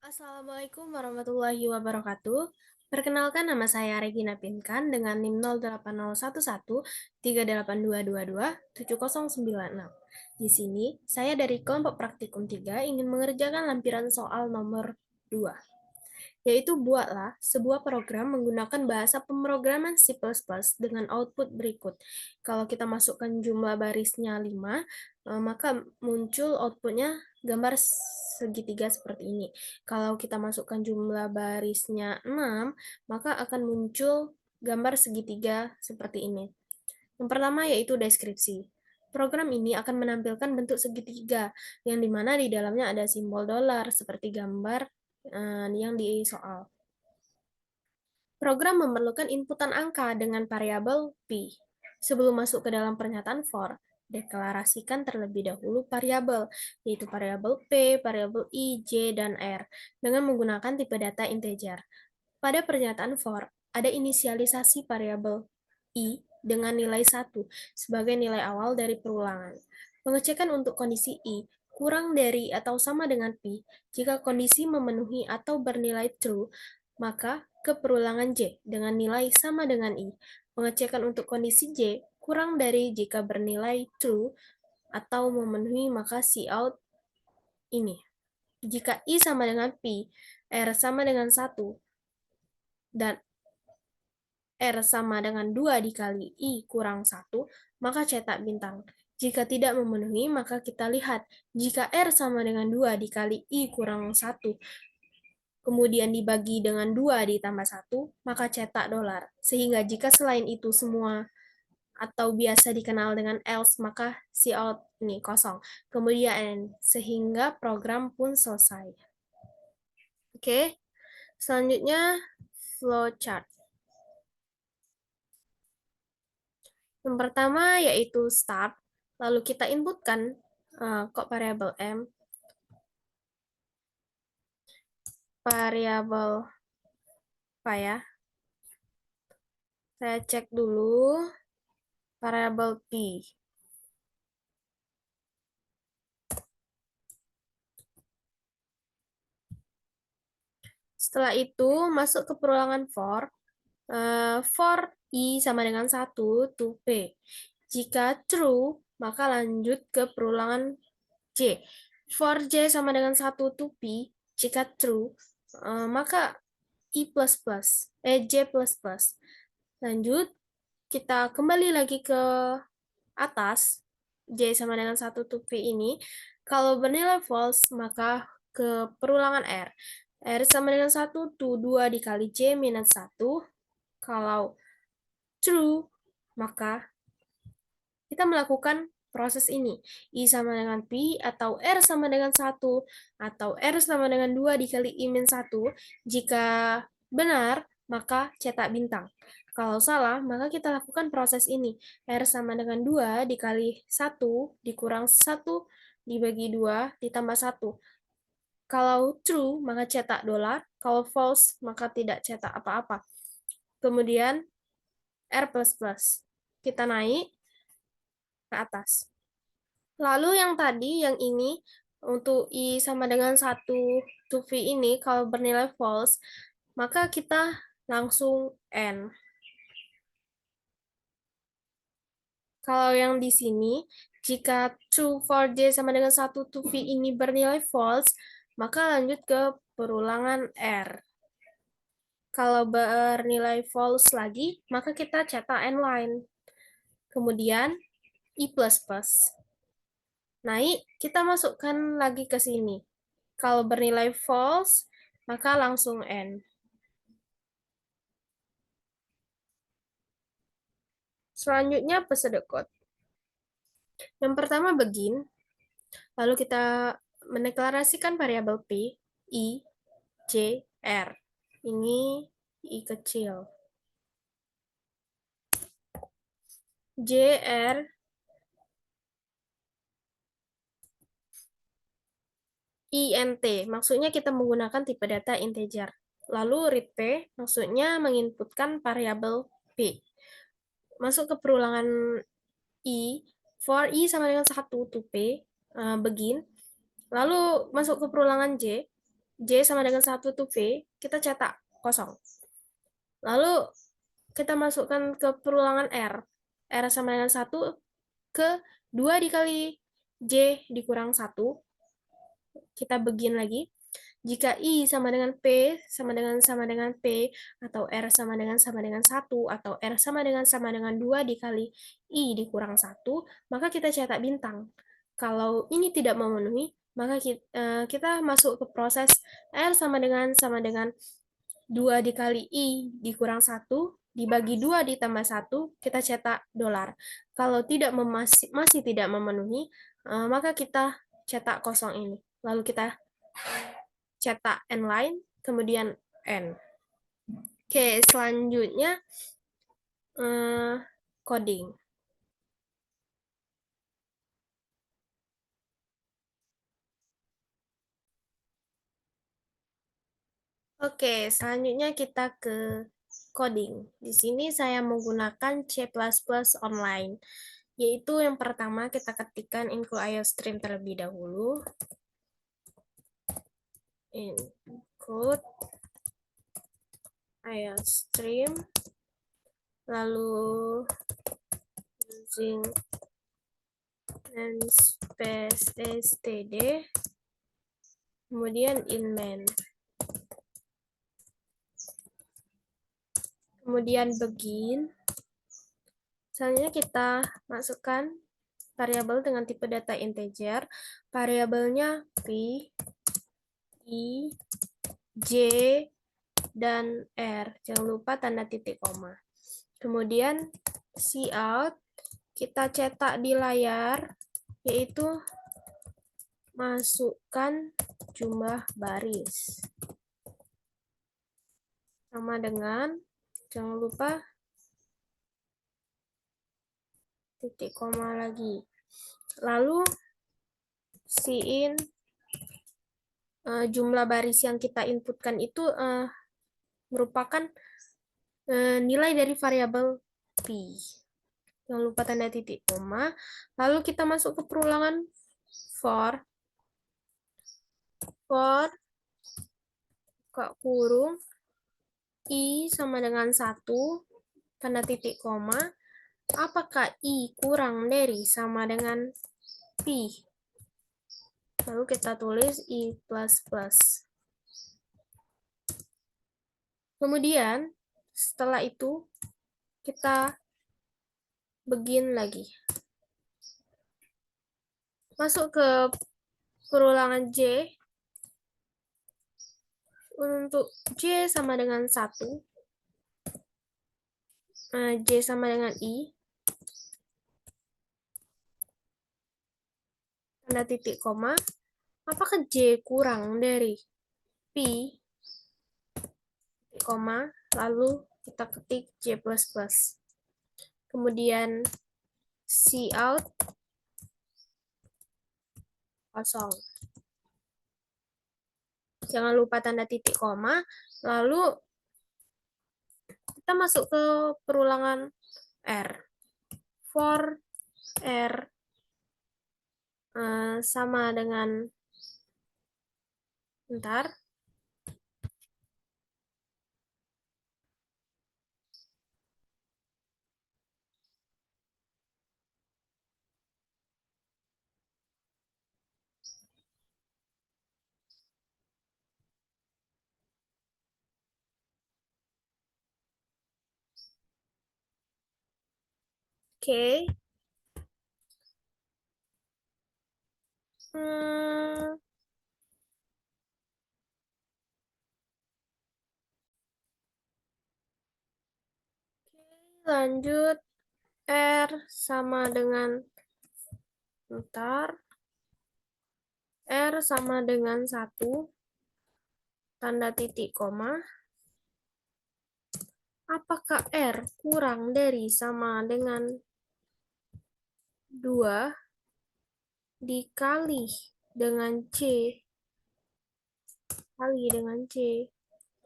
Assalamualaikum warahmatullahi wabarakatuh. Perkenalkan, nama saya Regina Pinkan dengan NIM 080113822279096. Di sini, saya dari kelompok praktikum 3 ingin mengerjakan lampiran soal nomor 2, yaitu buatlah sebuah program menggunakan bahasa pemrograman C++ dengan output berikut. Kalau kita masukkan jumlah barisnya 5, maka muncul outputnya gambar segitiga seperti ini. Kalau kita masukkan jumlah barisnya 6, maka akan muncul gambar segitiga seperti ini. Yang pertama yaitu deskripsi. Program ini akan menampilkan bentuk segitiga, yang dimana di dalamnya ada simbol dolar, seperti gambar yang di soal. Program memerlukan inputan angka dengan variabel P. Sebelum masuk ke dalam pernyataan for, deklarasikan terlebih dahulu variabel, yaitu variabel P, variabel I, J, dan R, dengan menggunakan tipe data integer. Pada pernyataan for, ada inisialisasi variabel I dengan nilai 1 sebagai nilai awal dari perulangan. Pengecekan untuk kondisi I kurang dari atau sama dengan P. Jika kondisi memenuhi atau bernilai true, maka ke perulangan J dengan nilai sama dengan I. Pengecekan untuk kondisi J kurang dari jika bernilai true atau memenuhi, maka cout ini. Jika I sama dengan P, R sama dengan 1, dan R sama dengan 2 dikali I kurang 1, maka cetak bintang. Jika tidak memenuhi, maka kita lihat, jika R sama dengan 2 dikali I kurang 1, kemudian dibagi dengan 2 ditambah 1, maka cetak dolar. Sehingga jika selain itu semua atau biasa dikenal dengan else, maka cout ini kosong. Kemudian sehingga program pun selesai. Oke, selanjutnya flowchart. Yang pertama yaitu start, lalu kita inputkan kok variabel M, variabel apa ya? Saya cek dulu variabel P. Setelah itu masuk ke perulangan for I sama dengan 1 to P. Jika true, maka lanjut ke perulangan J. For J sama dengan 1 to P, jika true, maka J++. Lanjut, kita kembali lagi ke atas, J sama dengan 1 to P ini. Kalau bernilai false, maka ke perulangan R. R sama dengan 1 to 2 dikali J minus 1. Kalau true, maka kita melakukan proses ini. I sama dengan P, atau R sama dengan 1, atau R sama dengan 2 dikali I min 1. Jika benar, maka cetak bintang. Kalau salah, maka kita lakukan proses ini. R sama dengan 2 dikali 1 dikurang 1 dibagi 2 ditambah 1. Kalau true, maka cetak dolar. Kalau false, maka tidak cetak apa-apa. Kemudian R++. Kita naik ke atas. Lalu yang tadi, yang ini, untuk I sama dengan 1 to V ini, kalau bernilai false, maka kita langsung N. Kalau yang di sini, jika true for J sama dengan 1 to V ini bernilai false, maka lanjut ke perulangan R. Kalau bernilai false lagi, maka kita cetak N line. Kemudian I++. Naik, kita masukkan lagi ke sini. Kalau bernilai false, maka langsung N. Selanjutnya pseudocode. Yang pertama begin, lalu kita mendeklarasikan variabel P, I, J, R. Ini I kecil. J, R, int, maksudnya kita menggunakan tipe data integer. Lalu read P, maksudnya menginputkan variabel P. Masuk ke perulangan I, for I sama dengan 1 to P, begin. Lalu masuk ke perulangan J, J sama dengan 1 itu V, kita cetak kosong. Lalu kita masukkan ke perulangan R. R sama dengan 1 ke 2 dikali J dikurang 1. Kita begin lagi. Jika I sama dengan P, atau R sama dengan 1, atau R sama dengan 2 dikali I dikurang 1, maka kita cetak bintang. Kalau ini tidak memenuhi, maka kita masuk ke proses R sama dengan 2 dikali I dikurang 1, dibagi 2 ditambah 1, kita cetak $. Kalau masih tidak memenuhi, maka kita cetak kosong ini. Lalu kita cetak N line, kemudian N. Oke, selanjutnya coding. Oke, selanjutnya kita ke coding. Di sini saya menggunakan C++ online, yaitu yang pertama kita ketikkan include IOStream terlebih dahulu. Include IOStream, lalu using namespace std, kemudian in main. Kemudian begin. Selanjutnya kita masukkan variabel dengan tipe data integer. Variabelnya P, I, J, dan R. Jangan lupa tanda titik koma. Kemudian cout kita cetak di layar, yaitu masukkan jumlah baris. Sama dengan, jangan lupa titik koma lagi. Lalu in jumlah baris yang kita inputkan itu merupakan nilai dari variabel P. Jangan lupa tanda titik koma. Lalu kita masuk ke perulangan for kurung I sama dengan 1, tanda titik koma. Apakah I kurang dari sama dengan P? Lalu kita tulis I++. Kemudian, setelah itu, kita begin lagi. Masuk ke perulangan J. Untuk J sama dengan 1, J sama dengan I, tanda titik koma. Apakah J kurang dari P, koma, lalu kita ketik J++. Kemudian cout kosong. Jangan lupa tanda titik koma. Lalu kita masuk ke perulangan R. For R sama dengan, bentar. Oke. Lanjut R sama dengan, R sama dengan 1, tanda titik koma. Apakah R kurang dari sama dengan 2 dikali dengan C kali dengan C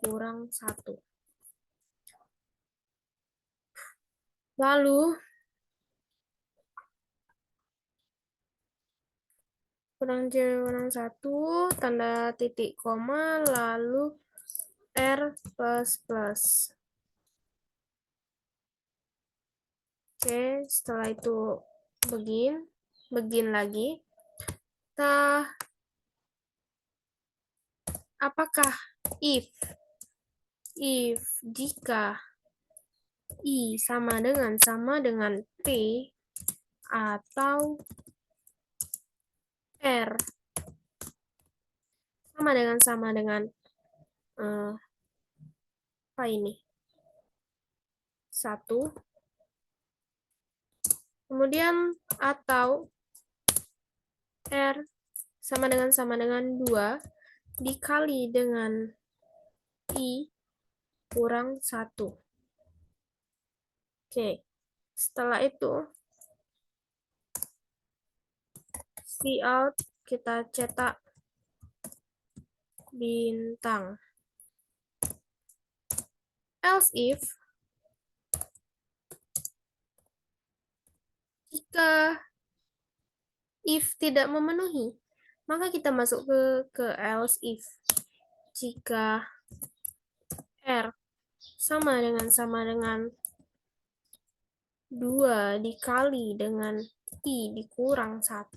kurang 1. Lalu kurang J kurang 1, tanda titik koma, lalu R plus plus. Oke, setelah itu begin lagi. Kita apakah if jika I sama dengan P atau R sama dengan apa ini? 1. Kemudian atau R sama dengan 2 dikali dengan I kurang 1. Oke, setelah itu Cout kita cetak bintang. Else jika if tidak memenuhi, maka kita masuk ke else if. Jika R sama dengan 2 dikali dengan I dikurang 1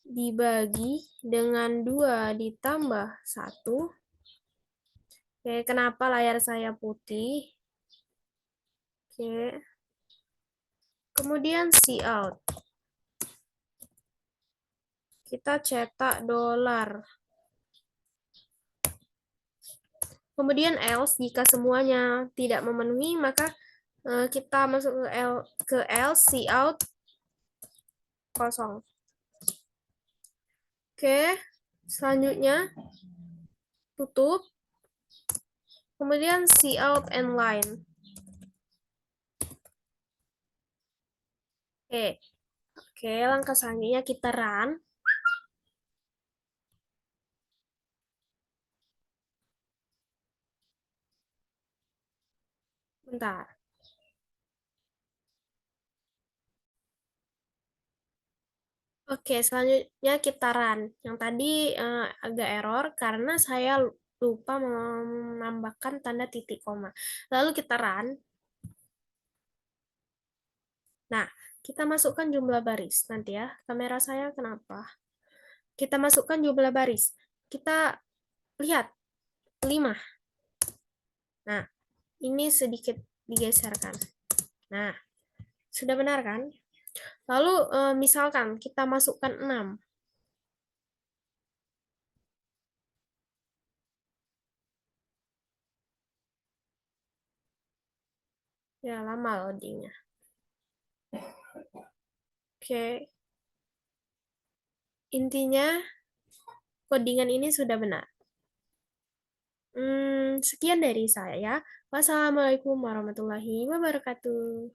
dibagi dengan 2 ditambah 1. Oke, kenapa layar saya putih? Oke. Kemudian Cout. Kita cetak $. Kemudian else jika semuanya tidak memenuhi, maka kita masuk ke else Cout kosong. Oke, selanjutnya tutup. Kemudian Cout and line. Oke, langkah selanjutnya kita run. Bentar. Oke, selanjutnya kita run. Yang tadi agak error karena saya lupa menambahkan tanda titik koma. Lalu kita run. Nah, kita masukkan jumlah baris. Nanti ya, kamera saya kenapa? Kita masukkan jumlah baris. Kita lihat, 5. Nah, ini sedikit digeserkan. Nah, sudah benar kan? Lalu misalkan kita masukkan 6. Ya, lama loadingnya. Oke. Intinya, codingan ini sudah benar. Sekian dari saya. Wassalamualaikum warahmatullahi wabarakatuh.